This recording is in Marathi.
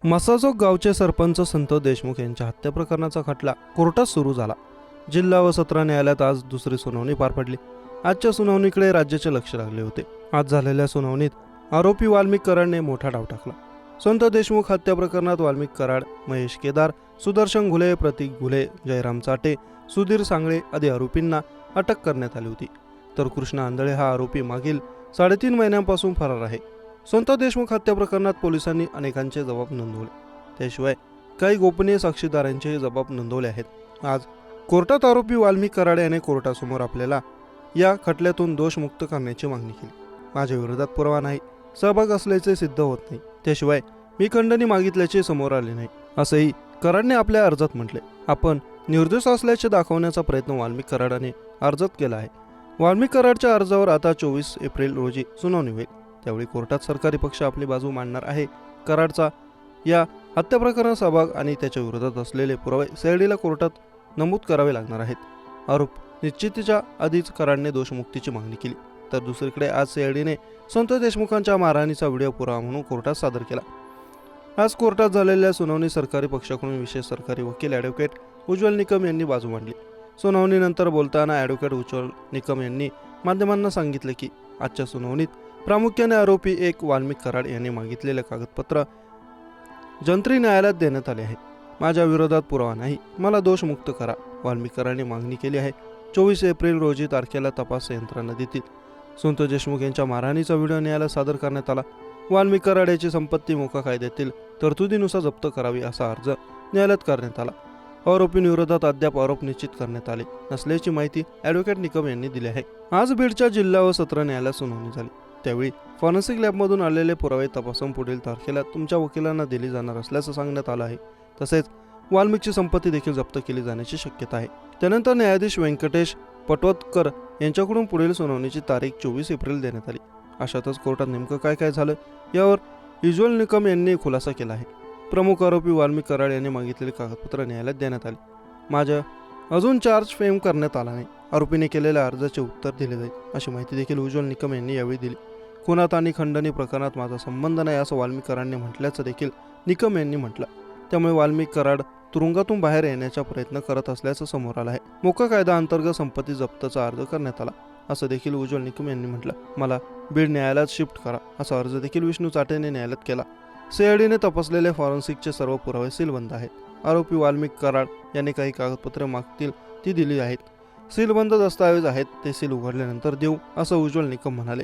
मसाजोग गावचे सरपंच संतोष देशमुख यांच्या हत्या प्रकरणाचा खटला कोर्टात सुरू झाला। जिल्हा व सत्र न्यायालयात आज दुसरी सुनावणी पार पडली। आजच्या सुनावणीकडे राज्याचे लक्ष लागले होते। आज झालेल्या सुनावणीत आरोपी वाल्मिक कराडने मोठा डाव टाकला। संतोष देशमुख हत्या प्रकरणात वाल्मिक कराड, महेश केदार, सुदर्शन घुले, प्रतीक घुले, जयराम चाटे, सुधीर सांगळे आदी आरोपींना अटक करण्यात आली होती, तर कृष्णा आंधळे हा आरोपी मागील 3.5 महिन्यांपासून फरार आहे। संतोष देशमुख हत्या प्रकरणात पोलिसांनी अनेकांचे जबाब नोंदवले, त्याशिवाय काही गोपनीय साक्षीदारांचे जबाब नोंदवले आहेत। आज कोर्टात आरोपी वाल्मिक कराड याने कोर्टासमोर आपल्याला या खटल्यातून दोषमुक्त करण्याची मागणी केली। माझ्या विरोधात पुरावा नाही, सहभाग असल्याचे सिद्ध होत नाही, त्याशिवाय मी खंडणी मागितल्याचे समोर आले नाही, असेही कराडने आपल्या अर्जात म्हटले। आपण निर्दोष असल्याचे दाखवण्याचा प्रयत्न वाल्मिक कराडाने अर्जात केला आहे। वाल्मिक कराडच्या अर्जावर आता 24 एप्रिल रोजी सुनावणी होईल। त्यावेळी कोर्टात सरकारी पक्ष आपली बाजू मांडणार आहे। कराडचा या हत्या प्रकरणात सहभाग आणि त्याच्या विरोधात असलेले पुरावे सीआयडीला कोर्टात नमूद करावे लागणार आहेत। आरोप निश्चितीच्या आधीच कराडने दोषमुक्तीची मागणी केली, तर दुसरीकडे आज सीआयडीने संतोष देशमुखांच्या मारहाणीचा व्हिडिओ पुरावा म्हणून कोर्टात सादर केला। आज कोर्टात झालेल्या सुनावणी सरकारी पक्षाकडून विशेष सरकारी वकील ॲडव्होकेट उज्ज्वल निकम यांनी बाजू मांडली। सुनावणीनंतर बोलताना ॲडव्होकेट उज्ज्वल निकम यांनी माध्यमांना सांगितले की आजच्या सुनावणीत प्रामुख्याने आरोपी 1 वाल्मिक कराड यांनी मागितलेले कागदपत्र जंत्री न्यायालयात देण्यात आले आहे। माझ्या विरोधात पुरावा नाही, मला दोषमुक्त करा, वाल्मिक कराडने मागणी केली आहे। 24 एप्रिल रोजी तारखेला तपास यंत्रणा देतील। संतोष देशमुख यांच्या मारहाणीचा व्हिडिओ न्यायालयात सादर करण्यात आला। वाल्मिक कराड याची संपत्ती मोका कायद्यातील तरतुदीनुसार जप्त करावी असा अर्ज न्यायालयात करण्यात आला। आरोपींविरोधात अद्याप आरोप निश्चित करण्यात आले नसल्याची माहिती ॲडव्होकेट निकम यांनी दिली आहे। आज बीडच्या जिल्हा व सत्र न्यायालयात सुनावणी झाली। त्यावेळी फॉरेन्सिक लॅबमधून आलेले पुरावे तपासून पुढील तारखेला तुमच्या वकिलांना दिली जाणार असल्याचं सांगण्यात आलं आहे। तसेच वाल्मिकची संपत्ती देखील जप्त केली जाण्याची शक्यता आहे। त्यानंतर न्यायाधीश व्यंकटेश पटवर्धन यांच्याकडून पुढील सुनावणीची तारीख 24 एप्रिल देण्यात आली। अशातच कोर्टात नेमकं काय झालं यावर उज्ज्वल निकम यांनी खुलासा केला आहे। प्रमुख आरोपी वाल्मिक कराड यांनी मागितलेले कागदपत्र न्यायालयात देण्यात आले। माझ्या अजून चार्ज फ्रेम करण्यात आला नाही, आरोपीने केलेल्या अर्जाचे उत्तर दिले जाईल अशी माहिती देखील उज्ज्वल निकम यांनी यावेळी दिली। खुनात आणि खंडणी प्रकरणात माझा संबंध नाही असं वाल्मिक कराडने म्हटल्याचं देखील निकम यांनी म्हटलं। त्यामुळे वाल्मिक कराड तुरुंगातून बाहेर येण्याचा प्रयत्न करत असल्याचं समोर आलं आहे। मोका कायदा अंतर्गत संपत्ती जप्तचा अर्ज करण्यात आला असं देखील उज्ज्वल निकम यांनी म्हटलं। मला बीड न्यायालयात शिफ्ट करा असा अर्ज देखील विष्णू चाटेने न्यायालयात केला। सीआयडीने तपासलेले फॉरेन्सिकचे सर्व पुरावे सीलबंद आहेत। आरोपी वाल्मिक कराड यांनी काही कागदपत्रे मागतील ती दिली आहेत। सीलबंद दस्तावेज आहेत, ते सील उघडल्यानंतर देऊ असं उज्ज्वल निकम म्हणाले।